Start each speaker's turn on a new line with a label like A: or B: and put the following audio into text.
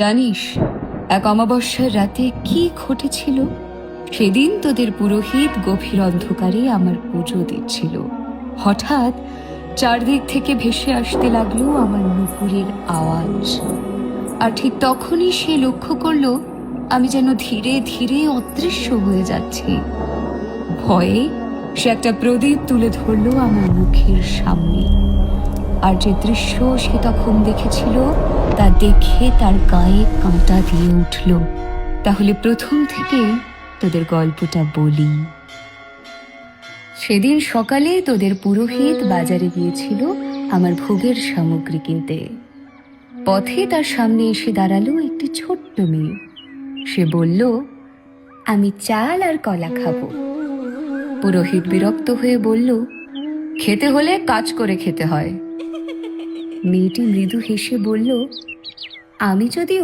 A: জানিস এক অমাবস্যার রাতে কি ঘটেছিল? সেদিন তোদের পুরোহিত গভীর অন্ধকারে আমার পুজো দিচ্ছিল। হঠাৎ চারদিক থেকে ভেসে আসতে লাগলো আমার নুপুরের আওয়াজ। আর ঠিক তখনই সে লক্ষ্য করলো আমি যেন ধীরে ধীরে অদৃশ্য হয়ে যাচ্ছি। ভয়ে সে একটা প্রদীপ তুলে ধরলো আমার মুখের সামনে। আর যে দৃশ্য সে তখন দেখেছিল তা দেখে তার গায়ে কাঁটা দিয়ে উঠল। তাহলে প্রথম থেকে তোদের গল্পটা বলি। সেদিন সকালে তোদের পুরোহিত বাজারে গিয়েছিল আমার ভোগের সামগ্রী কিনতে। পথে তার সামনে এসে দাঁড়ালো একটি ছোট্ট মেয়ে। সে বলল, আমি চাল আর কলা খাবো। পুরোহিত বিরক্ত হয়ে বলল, খেতে হলে কাজ করে খেতে হয়। মেয়েটি মৃদু হেসে বলল, আমি যদি